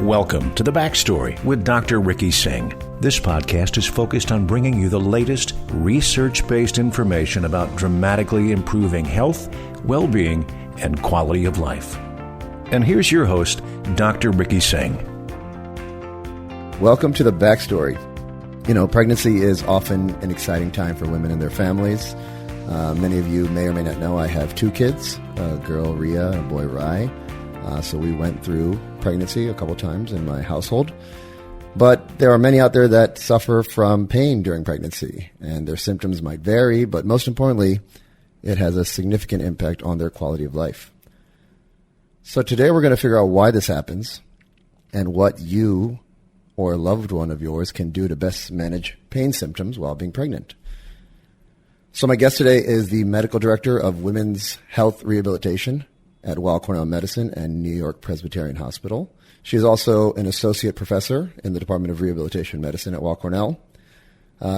Welcome to The Backstory with Dr. Recti Singh. This podcast is focused on bringing you the latest research-based information about dramatically improving health, well-being, and quality of life. And here's your host, Dr. Recti Singh. Welcome to The Backstory. You know, pregnancy is often an exciting time for women and their families. Many of you may or may not know I have two kids, a girl, Rhea, and a boy, Rye. So we went through pregnancy a couple times in my household. But there are many out there that suffer from pain during pregnancy, and their symptoms might vary, but most importantly, it has a significant impact on their quality of life. So today we're going to figure out why this happens and what you or a loved one of yours can do to best manage pain symptoms while being pregnant. So my guest today is the medical director of Women's Health Rehabilitation at Weill Cornell Medicine and New York Presbyterian Hospital. She is also an associate professor in the Department of Rehabilitation Medicine at Weill Cornell.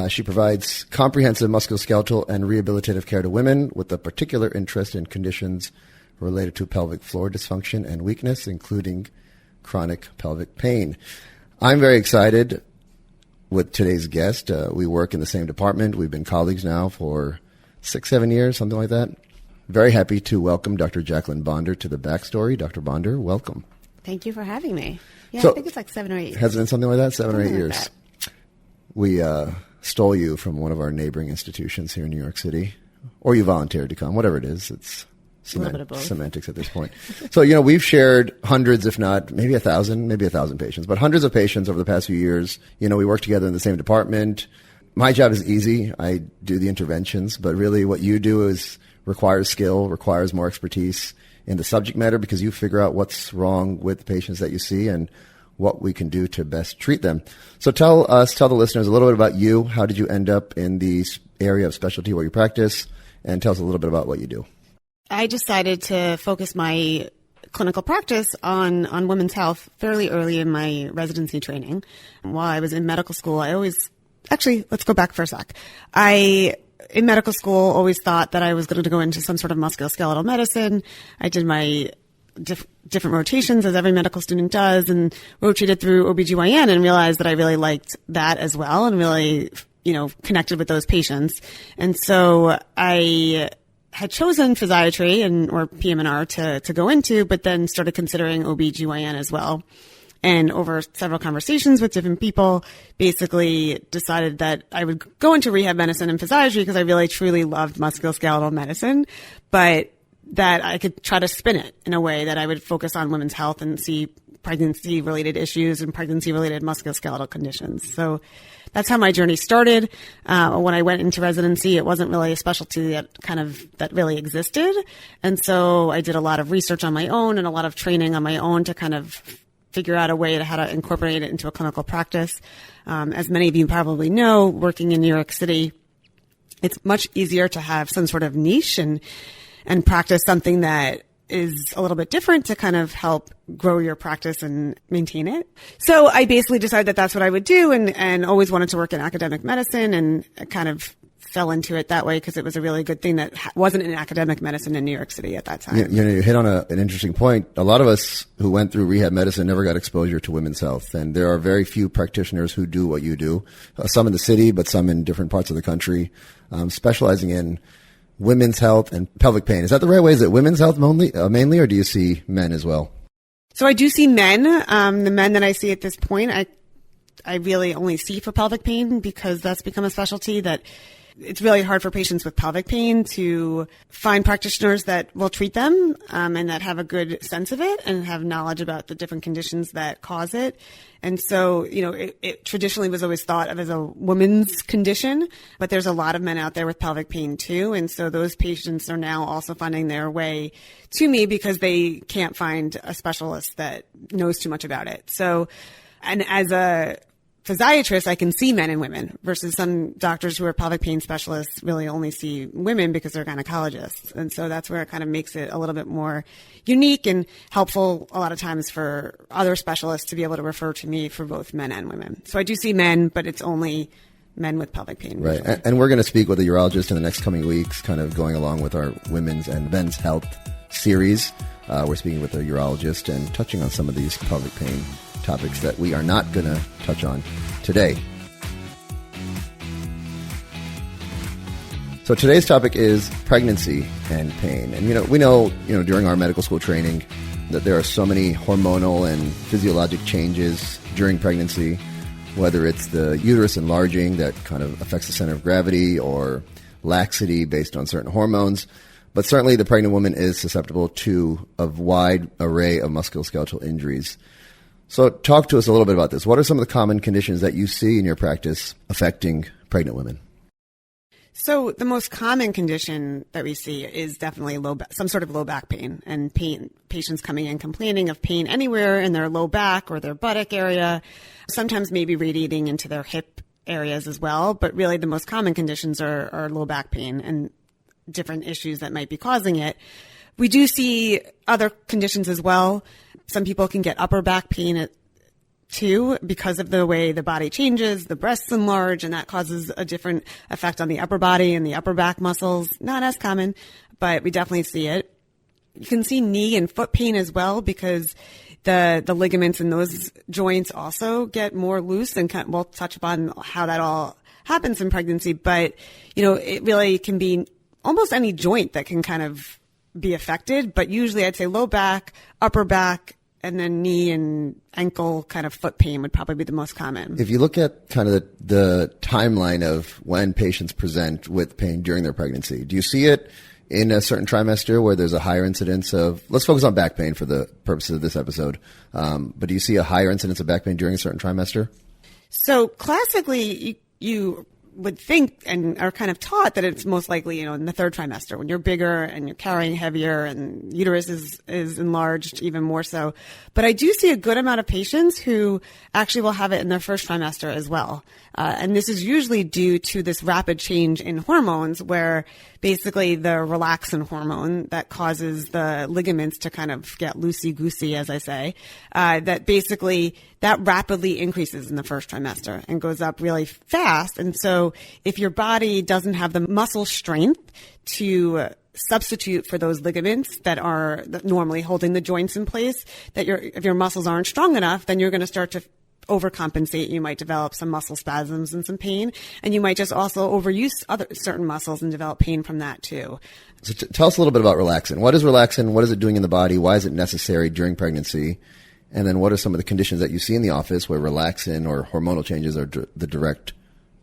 She provides comprehensive musculoskeletal and rehabilitative care to women with a particular interest in conditions related to pelvic floor dysfunction and weakness, including chronic pelvic pain. I'm very excited with today's guest. We work in the same department. We've been colleagues now for 6-7 years, something like that. Very happy to welcome Dr. Jaclyn Bonder to The Backstory. Dr. Bonder, welcome. Thank you for having me. Yeah, so, I think it's like 7 or 8 years. Has it been something like that? 7 or 8 years. We stole you from one of our neighboring institutions here in New York City, or you volunteered to come, whatever it is. It's semantics at this point. So, you know, we've shared hundreds, if not maybe 1,000 patients, but hundreds of patients over the past few years. You know, we work together in the same department. My job is easy. I do the interventions, but really what you do requires skill, requires more expertise in the subject matter because you figure out what's wrong with the patients that you see and what we can do to best treat them. So tell the listeners a little bit about you. How did you end up in the area of specialty where you practice? And tell us a little bit about what you do. I decided to focus my clinical practice on women's health fairly early in my residency training. While I was in medical school, let's go back for a sec. In medical school, always thought that I was going to go into some sort of musculoskeletal medicine. I did my different rotations as every medical student does and rotated through OBGYN and realized that I really liked that as well and really, connected with those patients. And so I had chosen physiatry or PM&R to go into, but then started considering OBGYN as well. And over several conversations with different people, basically decided that I would go into rehab medicine and physiatry because I really truly loved musculoskeletal medicine, but that I could try to spin it in a way that I would focus on women's health and see pregnancy-related issues and pregnancy-related musculoskeletal conditions. So that's how my journey started. When I went into residency, it wasn't really a specialty that really existed. And so I did a lot of research on my own and a lot of training on my own to kind of figure out a way to how to incorporate it into a clinical practice. As many of you probably know, working in New York City, it's much easier to have some sort of niche and practice something that is a little bit different to kind of help grow your practice and maintain it. So I basically decided that that's what I would do and always wanted to work in academic medicine and kind of fell into it that way because it was a really good thing that wasn't in academic medicine in New York City at that time. You hit on an interesting point. A lot of us who went through rehab medicine never got exposure to women's health, and there are very few practitioners who do what you do. Some in the city, but some in different parts of the country, specializing in women's health and pelvic pain. Is that the right way? Is it women's health mainly, or do you see men as well? So I do see men. The men that I see at this point, I really only see for pelvic pain because that's become a specialty that it's really hard for patients with pelvic pain to find practitioners that will treat them and that have a good sense of it and have knowledge about the different conditions that cause it. And so, it traditionally was always thought of as a woman's condition, but there's a lot of men out there with pelvic pain too. And so those patients are now also finding their way to me because they can't find a specialist that knows too much about it. So, and as a physiatrist, I can see men and women versus some doctors who are pelvic pain specialists really only see women because they're gynecologists. And so that's where it kind of makes it a little bit more unique and helpful a lot of times for other specialists to be able to refer to me for both men and women. So I do see men, but it's only men with pelvic pain. Right. And we're going to speak with a urologist in the next coming weeks, kind of going along with our women's and men's health series. We're speaking with a urologist and touching on some of these pelvic pain topics that we are not going to touch on today. So today's topic is pregnancy and pain. And, we know during our medical school training that there are so many hormonal and physiologic changes during pregnancy, whether it's the uterus enlarging that kind of affects the center of gravity or laxity based on certain hormones. But certainly the pregnant woman is susceptible to a wide array of musculoskeletal injuries. So talk to us a little bit about this. What are some of the common conditions that you see in your practice affecting pregnant women? So the most common condition that we see is definitely some sort of low back pain, and patients coming in complaining of pain anywhere in their low back or their buttock area, sometimes maybe radiating into their hip areas as well. But really the most common conditions are low back pain and different issues that might be causing it. We do see other conditions as well. Some people can get upper back pain too, because of the way the body changes, the breasts enlarge, and that causes a different effect on the upper body and the upper back muscles. Not as common, but we definitely see it. You can see knee and foot pain as well, because the ligaments in those joints also get more loose, and we'll touch upon how that all happens in pregnancy. But, it really can be almost any joint that can kind of be affected, but usually I'd say low back, upper back, and then knee and ankle kind of foot pain would probably be the most common. If you look at kind of the timeline of when patients present with pain during their pregnancy, do you see it in a certain trimester where there's a higher incidence of, let's focus on back pain for the purposes of this episode, but do you see a higher incidence of back pain during a certain trimester? So classically, you would think and are kind of taught that it's most likely, in the third trimester when you're bigger and you're carrying heavier and uterus is enlarged even more so. But I do see a good amount of patients who actually will have it in their first trimester as well. And this is usually due to this rapid change in hormones, where basically the relaxin hormone that causes the ligaments to kind of get loosey-goosey, as I say, that rapidly increases in the first trimester and goes up really fast. And so if your body doesn't have the muscle strength to substitute for those ligaments that are normally holding the joints in place, if your muscles aren't strong enough, then you're going to start to overcompensate. You might develop some muscle spasms and some pain, and you might just also overuse certain muscles and develop pain from that too. So tell us a little bit about relaxin. What is relaxin? What is it doing in the body? Why is it necessary during pregnancy? And then what are some of the conditions that you see in the office where relaxin or hormonal changes are the direct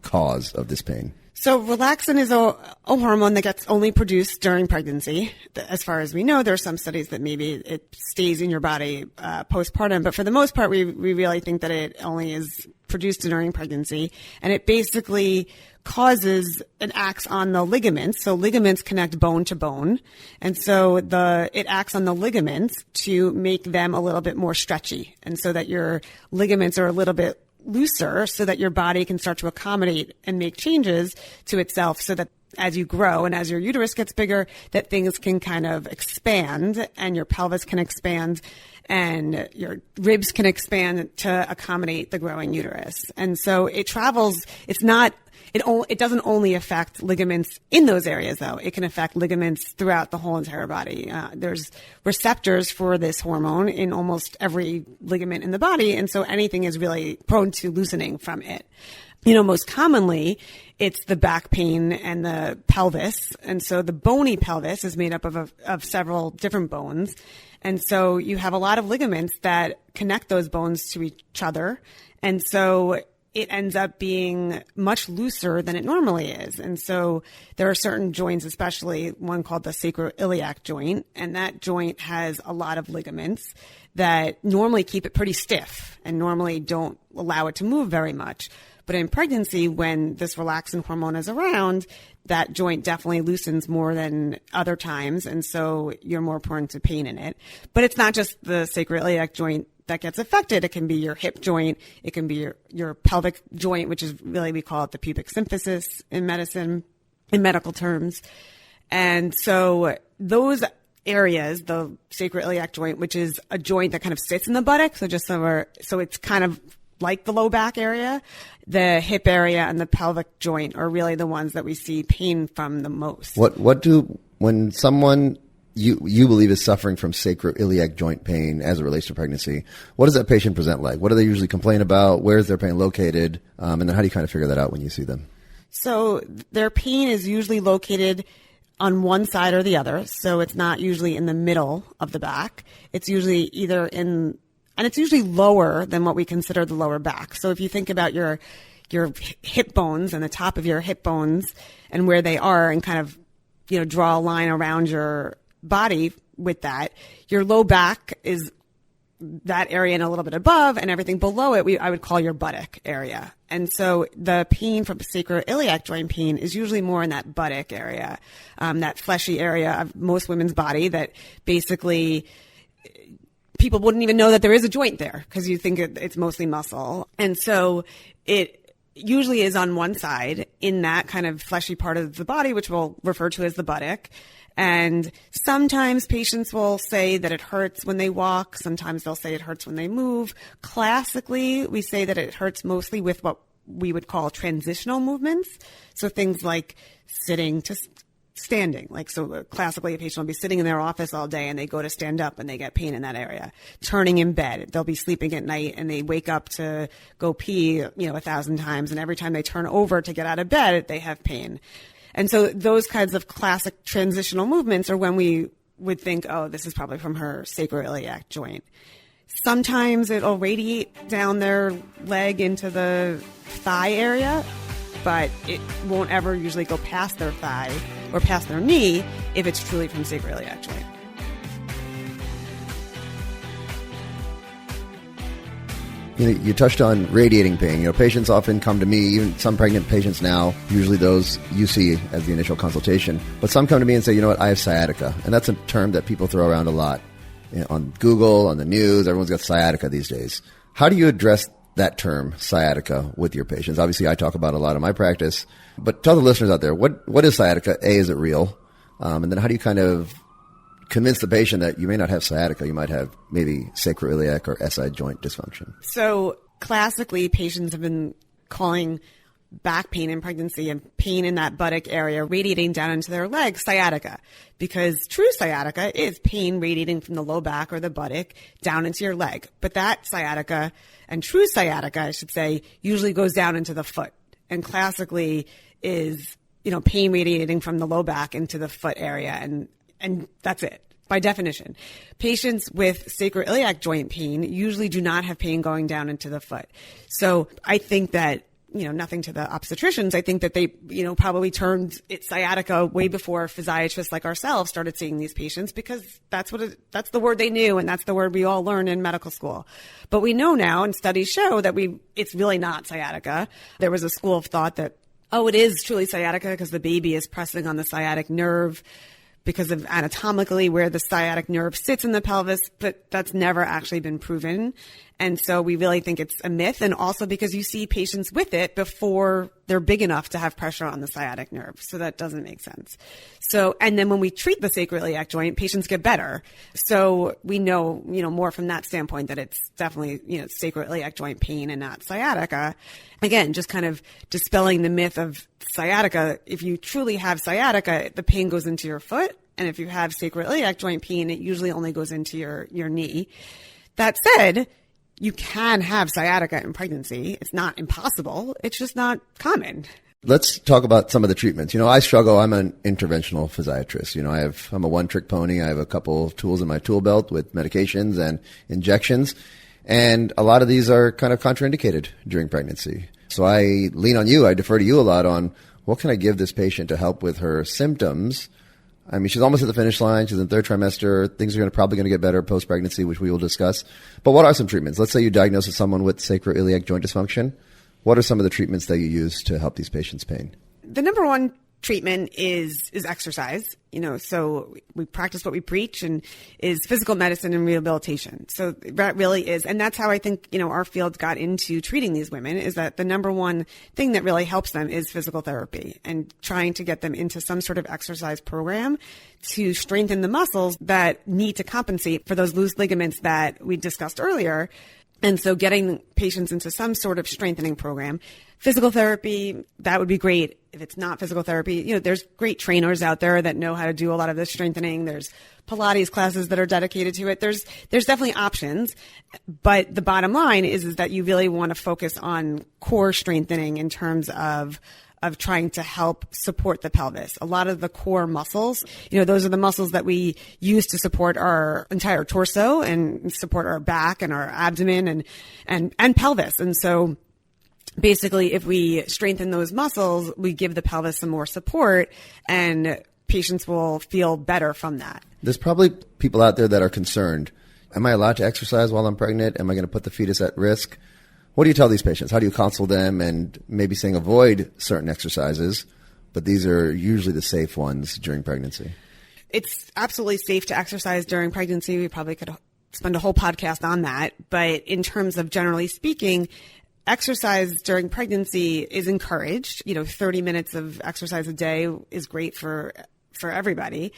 cause of this pain? So relaxin is a hormone that gets only produced during pregnancy. As far as we know, there are some studies that maybe it stays in your body postpartum, but for the most part, we really think that it only is produced during pregnancy, and it basically it acts on the ligaments. So ligaments connect bone to bone, and so it acts on the ligaments to make them a little bit more stretchy, and so that your ligaments are a little bit looser, so that your body can start to accommodate and make changes to itself, so that as you grow and as your uterus gets bigger, that things can kind of expand and your pelvis can expand and your ribs can expand to accommodate the growing uterus. And so it travels. It doesn't only affect ligaments in those areas, though. It can affect ligaments throughout the whole entire body. There's receptors for this hormone in almost every ligament in the body, and so anything is really prone to loosening from it. Most commonly, it's the back pain and the pelvis. And so the bony pelvis is made up of several different bones. And so you have a lot of ligaments that connect those bones to each other. And so it ends up being much looser than it normally is. And so there are certain joints, especially one called the sacroiliac joint, and that joint has a lot of ligaments that normally keep it pretty stiff and normally don't allow it to move very much. But in pregnancy, when this relaxin hormone is around, that joint definitely loosens more than other times, and so you're more prone to pain in it. But it's not just the sacroiliac joint that gets affected. It can be your hip joint. It can be your pelvic joint, which is really, we call it the pubic symphysis in medicine, in medical terms. And so those areas, the sacroiliac joint, which is a joint that kind of sits in the buttock, so it's kind of like the low back area, the hip area and the pelvic joint are really the ones that we see pain from the most. When someone you believe is suffering from sacroiliac joint pain as it relates to pregnancy. What does that patient present like? What do they usually complain about? Where is their pain located? And then how do you kind of figure that out when you see them? So their pain is usually located on one side or the other. So it's not usually in the middle of the back. It's usually and it's usually lower than what we consider the lower back. So if you think about your hip bones and the top of your hip bones and where they are and kind of, draw a line around your body with that, your low back is that area and a little bit above, and everything below it I would call your buttock area. And so the pain from sacroiliac joint pain is usually more in that buttock area, that fleshy area of most women's body that basically people wouldn't even know that there is a joint there because you think it's mostly muscle. And so it usually is on one side in that kind of fleshy part of the body, which we'll refer to as the buttock. And sometimes patients will say that it hurts when they walk. Sometimes they'll say it hurts when they move. Classically, we say that it hurts mostly with what we would call transitional movements. So things like sitting to standing. So classically, a patient will be sitting in their office all day and they go to stand up and they get pain in that area. Turning in bed. They'll be sleeping at night and they wake up to go pee, 1,000 times. And every time they turn over to get out of bed, they have pain. And so those kinds of classic transitional movements are when we would think, oh, this is probably from her sacroiliac joint. Sometimes it'll radiate down their leg into the thigh area, but it won't ever usually go past their thigh or past their knee if it's truly from sacroiliac joint. You touched on radiating pain. Patients often come to me, even some pregnant patients now, usually those you see as the initial consultation. But some come to me and say, you know what, I have sciatica. And that's a term that people throw around a lot. On Google, on the news, everyone's got sciatica these days. How do you address that term, sciatica, with your patients? Obviously, I talk about it a lot in my practice. But tell the listeners out there, what is sciatica? A, is it real? And then how do you kind of convince the patient that you may not have sciatica, you might have maybe sacroiliac or SI joint dysfunction? So classically, patients have been calling back pain in pregnancy and pain in that buttock area radiating down into their leg sciatica, because true sciatica is pain radiating from the low back or the buttock down into your leg. But that sciatica, and true sciatica, I should say, usually goes down into the foot, and classically is, pain radiating from the low back into the foot area, and that's it. By definition, patients with sacroiliac joint pain usually do not have pain going down into the foot. So I think that, nothing to the obstetricians, I think that they, probably turned it sciatica way before physiatrists like ourselves started seeing these patients, because that's the word they knew, and that's the word we all learned in medical school. But we know now, and studies show that it's really not sciatica. There was a school of thought that, it is truly sciatica because the baby is pressing on the sciatic nerve because of anatomically where the sciatic nerve sits in the pelvis, but that's never actually been proven. And so we really think it's a myth, and also because you see patients with it before they're big enough to have pressure on the sciatic nerve. So that doesn't make sense. So, and then when we treat the sacroiliac joint, patients get better. So we know, more from that standpoint that it's definitely, sacroiliac joint pain and not sciatica. Again, just kind of dispelling the myth of sciatica. If you truly have sciatica, the pain goes into your foot. And if you have sacroiliac joint pain, it usually only goes into your knee. That said, you can have sciatica in pregnancy. It's not impossible. It's just not common. Let's talk about some of the treatments. I struggle. I'm an interventional physiatrist. I'm a one-trick pony. I have a couple of tools in my tool belt with medications and injections. And a lot of these are kind of contraindicated during pregnancy. So I lean on you. I defer to you a lot on what can I give this patient to help with her symptoms. I mean, she's almost at the finish line. She's in third trimester. Things are probably going to get better post-pregnancy, which we will discuss. But what are some treatments? Let's say you diagnose someone with sacroiliac joint dysfunction. What are some of the treatments that you use to help these patients' pain? The number one treatment is exercise. So we practice what we preach, and is physical medicine and rehabilitation. So that really is, and that's how I think, our field got into treating these women, is that the number one thing that really helps them is physical therapy, and trying to get them into some sort of exercise program to strengthen the muscles that need to compensate for those loose ligaments that we discussed earlier. And so getting patients into some sort of strengthening program. physical therapy, that would be great. If it's not physical therapy, there's great trainers out there that know how to do a lot of the strengthening. There's Pilates classes that are dedicated to it. There's definitely options, but the bottom line is that you really want to focus on core strengthening in terms of trying to help support the pelvis. A lot of the core muscles, those are the muscles that we use to support our entire torso and support our back and our abdomen and pelvis. And so basically, if we strengthen those muscles, we give the pelvis some more support, and patients will feel better from that. There's probably people out there that are concerned. Am I allowed to exercise while I'm pregnant? Am I going to put the fetus at risk? What do you tell these patients? How do you counsel them and maybe saying avoid certain exercises, but these are usually the safe ones during pregnancy? It's absolutely safe to exercise during pregnancy. We probably could spend a whole podcast on that. But in terms of generally speaking, exercise during pregnancy is encouraged. 30 minutes of exercise a day is great for everybody.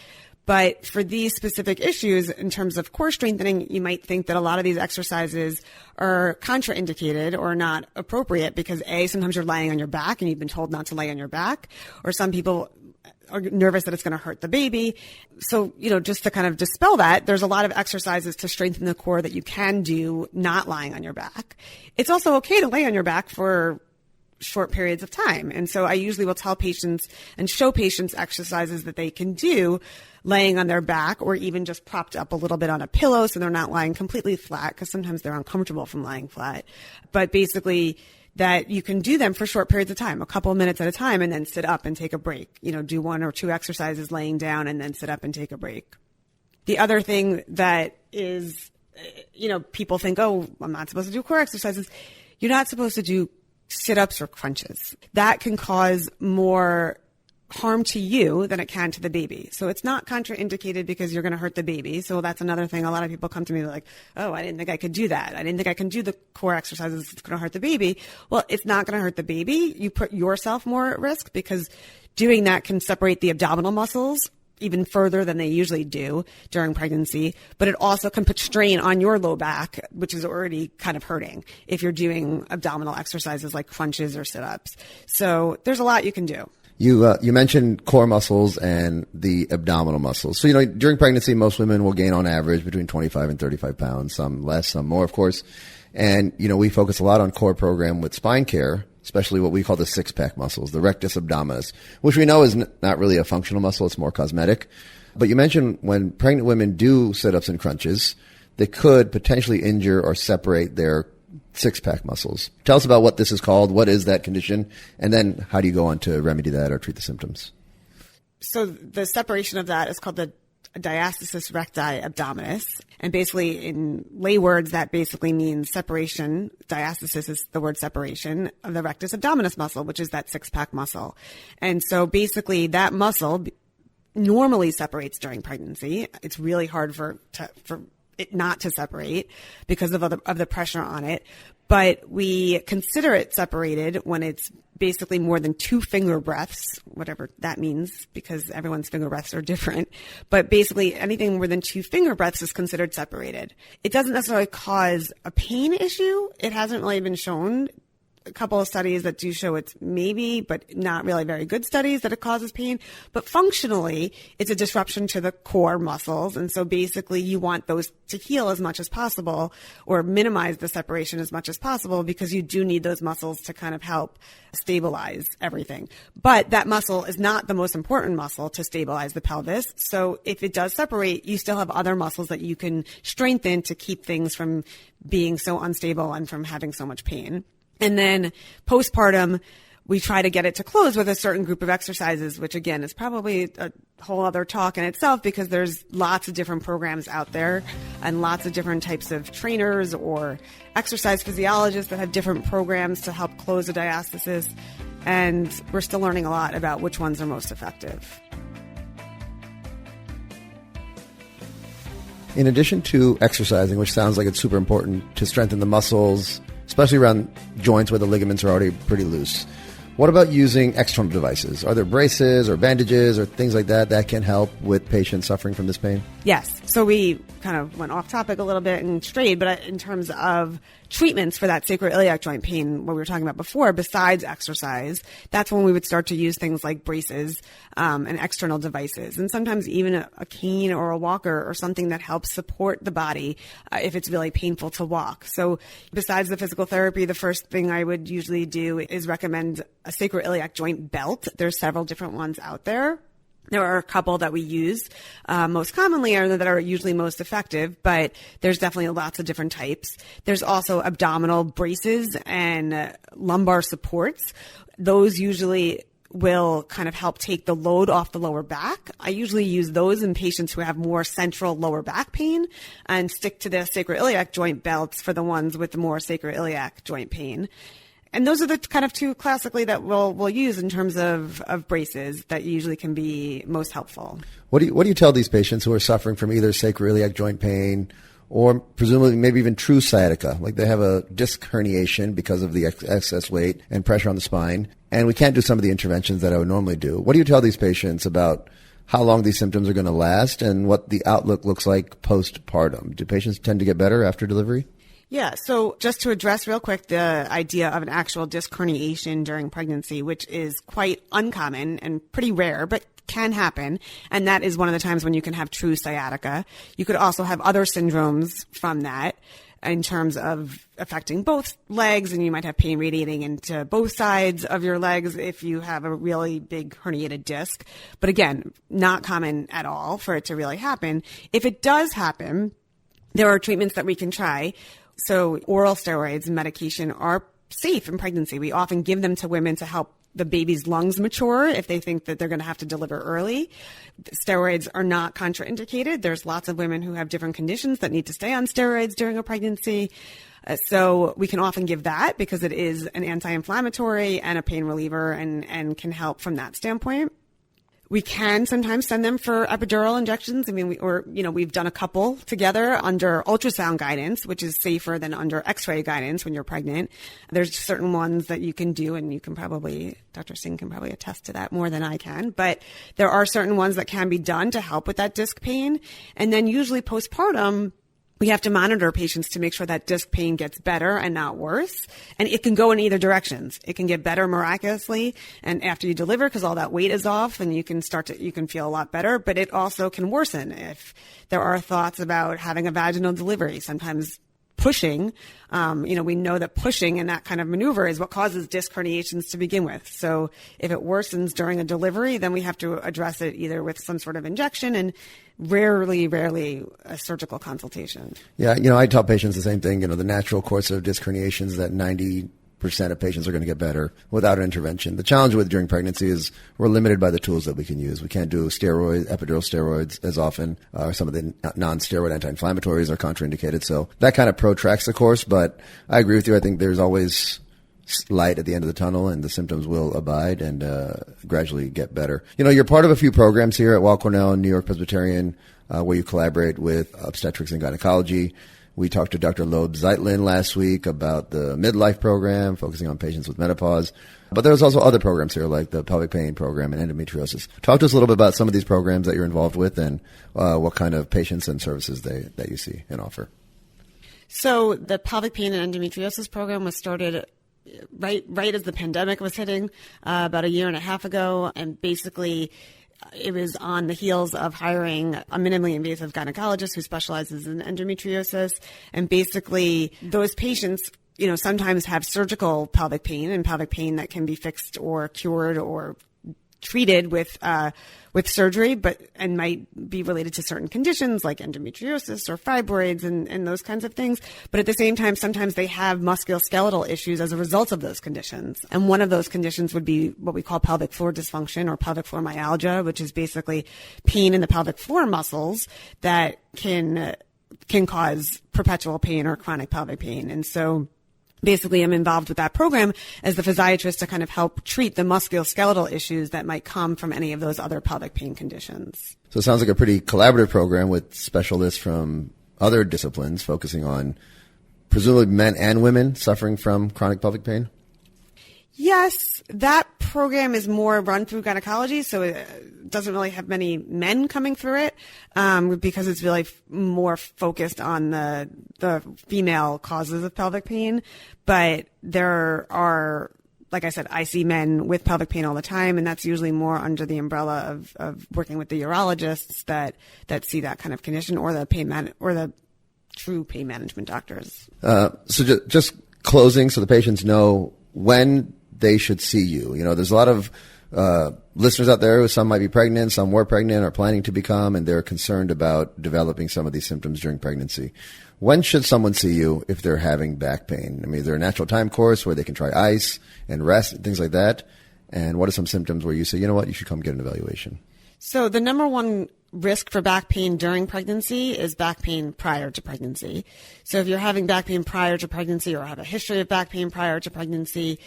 But for these specific issues, in terms of core strengthening, you might think that a lot of these exercises are contraindicated or not appropriate because sometimes you're lying on your back and you've been told not to lay on your back, or some people are nervous that it's going to hurt the baby. So, just to kind of dispel that, there's a lot of exercises to strengthen the core that you can do not lying on your back. It's also okay to lay on your back for short periods of time. And so I usually will tell patients and show patients exercises that they can do laying on their back or even just propped up a little bit on a pillow so they're not lying completely flat, because sometimes they're uncomfortable from lying flat. But basically that you can do them for short periods of time, a couple of minutes at a time, and then sit up and take a break. Do 1 or 2 exercises laying down and then sit up and take a break. The other thing that is, people think, oh, I'm not supposed to do core exercises. You're not supposed to do sit-ups or crunches. That can cause more harm to you than it can to the baby. So it's not contraindicated because you're going to hurt the baby. So that's another thing. A lot of people come to me like, oh, I didn't think I could do that. I didn't think I can do the core exercises. It's going to hurt the baby. Well, it's not going to hurt the baby. You put yourself more at risk because doing that can separate the abdominal muscles even further than they usually do during pregnancy, but it also can put strain on your low back, which is already kind of hurting if you're doing abdominal exercises like crunches or sit-ups. So there's a lot you can do. You mentioned core muscles and the abdominal muscles. So, during pregnancy, most women will gain on average between 25 and 35 pounds, some less, some more, of course. And, we focus a lot on core program with spine care, especially what we call the six-pack muscles, the rectus abdominis, which we know is not really a functional muscle. It's more cosmetic. But you mentioned when pregnant women do sit-ups and crunches, they could potentially injure or separate their six-pack muscles. Tell us about what this is called. What is that condition? And then how do you go on to remedy that or treat the symptoms? So the separation of that is called the Diastasis recti abdominis. And basically in lay words, that basically means separation. Diastasis is the word separation of the rectus abdominis muscle, which is that six-pack muscle. And so basically that muscle normally separates during pregnancy. It's really hard for it not to separate because of the pressure on it. But we consider it separated when it's basically more than 2 finger breaths, whatever that means, because everyone's finger breaths are different. But basically anything more than 2 finger breaths is considered separated. It doesn't necessarily cause a pain issue. It hasn't really been shown. A couple of studies that do show it's maybe, but not really very good studies that it causes pain. But functionally, it's a disruption to the core muscles. And so basically you want those to heal as much as possible or minimize the separation as much as possible because you do need those muscles to kind of help stabilize everything. But that muscle is not the most important muscle to stabilize the pelvis. So if it does separate, you still have other muscles that you can strengthen to keep things from being so unstable and from having so much pain. And then postpartum, we try to get it to close with a certain group of exercises, which again is probably a whole other talk in itself because there's lots of different programs out there and lots of different types of trainers or exercise physiologists that have different programs to help close a diastasis. And we're still learning a lot about which ones are most effective. In addition to exercising, which sounds like it's super important to strengthen the muscles, especially around joints where the ligaments are already pretty loose, What about using external devices? Are there braces or bandages or things like that that can help with patients suffering from this pain? Yes. So we kind of went off topic a little bit and strayed, but in terms of treatments for that sacroiliac joint pain, what we were talking about before, besides exercise, that's when we would start to use things like braces and external devices, and sometimes even a cane or a walker or something that helps support the body if it's really painful to walk. So besides the physical therapy, the first thing I would usually do is recommend a sacroiliac joint belt. There's several different ones out there. There are a couple that we use most commonly or that are usually most effective, but there's definitely lots of different types. There's also abdominal braces and lumbar supports. Those usually will kind of help take the load off the lower back. I usually use those in patients who have more central lower back pain and stick to the sacroiliac joint belts for the ones with the more sacroiliac joint pain. And those are the kind of two classically that we'll use in terms of braces that usually can be most helpful. What do you tell these patients who are suffering from either sacroiliac joint pain or presumably maybe even true sciatica, like they have a disc herniation because of the excess weight and pressure on the spine, and we can't do some of the interventions that I would normally do? What do you tell these patients about how long these symptoms are going to last and what the outlook looks like postpartum? Do patients tend to get better after delivery? Yeah, so just to address real quick the idea of an actual disc herniation during pregnancy, which is quite uncommon and pretty rare, but can happen. And that is one of the times when you can have true sciatica. You could also have other syndromes from that in terms of affecting both legs, and you might have pain radiating into both sides of your legs if you have a really big herniated disc. But again, not common at all for it to really happen. If it does happen, there are treatments that we can try. So oral steroids and medication are safe in pregnancy. We often give them to women to help the baby's lungs mature if they think that they're going to have to deliver early. Steroids are not contraindicated. There's lots of women who have different conditions that need to stay on steroids during a pregnancy. So we can often give that because it is an anti-inflammatory and a pain reliever and can help from that standpoint. We can sometimes send them for epidural injections. I mean, we've done a couple together under ultrasound guidance, which is safer than under X-ray guidance when you're pregnant. There's certain ones that you can do, and Dr. Singh can probably attest to that more than I can. But there are certain ones that can be done to help with that disc pain. And then usually postpartum, we have to monitor patients to make sure that disc pain gets better and not worse. And it can go in either directions. It can get better miraculously and after you deliver because all that weight is off and you can feel a lot better, but it also can worsen if there are thoughts about having a vaginal delivery. Sometimes pushing, we know that pushing and that kind of maneuver is what causes disc herniations to begin with. So if it worsens during a delivery, then we have to address it either with some sort of injection and rarely a surgical consultation. Yeah, I tell patients the same thing. The natural course of disc herniations is that 90% of patients are going to get better without an intervention. The challenge during pregnancy is we're limited by the tools that we can use. We can't do epidural steroids as often. Some of the non-steroid anti-inflammatories are contraindicated. So that kind of protracts the course. But I agree with you. I think there's always light at the end of the tunnel, and the symptoms will abide and gradually get better. You're part of a few programs here at Weill Cornell and New York Presbyterian where you collaborate with obstetrics and gynecology. We talked to Dr. Loeb Zeitlin last week about the midlife program, focusing on patients with menopause. But there's also other programs here, like the pelvic pain program and endometriosis. Talk to us a little bit about some of these programs that you're involved with and what kind of patients and services that you see and offer. So the pelvic pain and endometriosis program was started right as the pandemic was hitting about a year and a half ago, and basically it was on the heels of hiring a minimally invasive gynecologist who specializes in endometriosis. And basically those patients, sometimes have surgical pelvic pain and pelvic pain that can be fixed or cured or treated with surgery, and might be related to certain conditions like endometriosis or fibroids and those kinds of things. But at the same time, sometimes they have musculoskeletal issues as a result of those conditions. And one of those conditions would be what we call pelvic floor dysfunction or pelvic floor myalgia, which is basically pain in the pelvic floor muscles that can cause perpetual pain or chronic pelvic pain. And so basically, I'm involved with that program as the physiatrist to kind of help treat the musculoskeletal issues that might come from any of those other pelvic pain conditions. So it sounds like a pretty collaborative program with specialists from other disciplines focusing on presumably men and women suffering from chronic pelvic pain? Yes, that program is more run through gynecology, so it doesn't really have many men coming through it, because it's really more focused on the female causes of pelvic pain. But there are, like I said, I see men with pelvic pain all the time, and that's usually more under the umbrella of working with the urologists that see that kind of condition, or the true pain management doctors. So just closing, so the patients know when they should see you. There's a lot of listeners out there who, some might be pregnant, some were pregnant or planning to become, and they're concerned about developing some of these symptoms during pregnancy. When should someone see you if they're having back pain? I mean, is there a natural time course where they can try ice and rest and things like that? And what are some symptoms where you say, you know what, you should come get an evaluation? So the number one risk for back pain during pregnancy is back pain prior to pregnancy. So if you're having back pain prior to pregnancy, or have a history of back pain prior to pregnancy,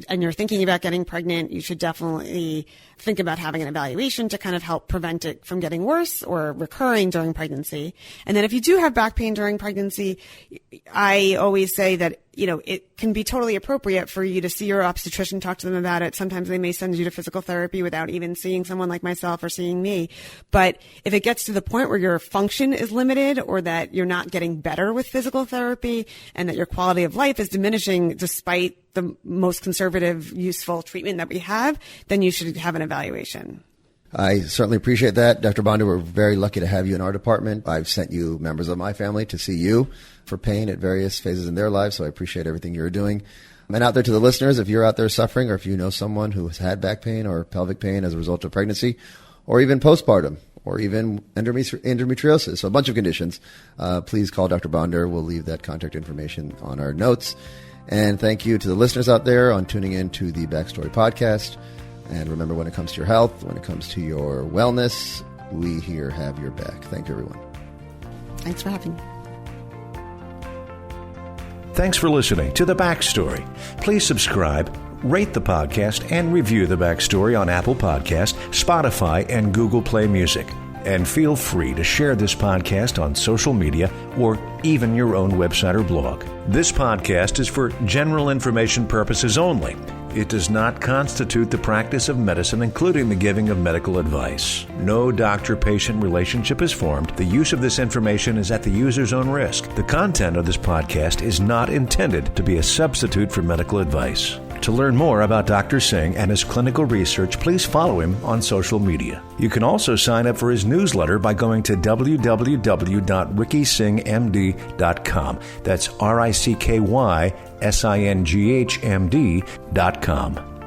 and you're thinking about getting pregnant, you should definitely think about having an evaluation to kind of help prevent it from getting worse or recurring during pregnancy. And then if you do have back pain during pregnancy, I always say that, it can be totally appropriate for you to see your obstetrician, talk to them about it. Sometimes they may send you to physical therapy without even seeing someone like myself or seeing me. But if it gets to the point where your function is limited, or that you're not getting better with physical therapy, and that your quality of life is diminishing despite the most conservative, useful treatment that we have, then you should have an evaluation. I certainly appreciate that. Dr. Bonder, we're very lucky to have you in our department. I've sent you members of my family to see you for pain at various phases in their lives, so I appreciate everything you're doing. And out there to the listeners, if you're out there suffering, or if you know someone who has had back pain or pelvic pain as a result of pregnancy, or even postpartum, or even endometriosis, so a bunch of conditions, please call Dr. Bonder. We'll leave that contact information on our notes. And thank you to the listeners out there on tuning in to the Backstory podcast. And remember, when it comes to your health, when it comes to your wellness, we here have your back. Thank you, everyone. Thanks for having me. Thanks for listening to The Backstory. Please subscribe, rate the podcast, and review The Backstory on Apple Podcast, Spotify, and Google Play Music. And feel free to share this podcast on social media or even your own website or blog. This podcast is for general information purposes only. It does not constitute the practice of medicine, including the giving of medical advice. No doctor-patient relationship is formed. The use of this information is at the user's own risk. The content of this podcast is not intended to be a substitute for medical advice. To learn more about Dr. Singh and his clinical research, please follow him on social media. You can also sign up for his newsletter by going to www.rickysinghmd.com. That's RICKYSINGHMD.com.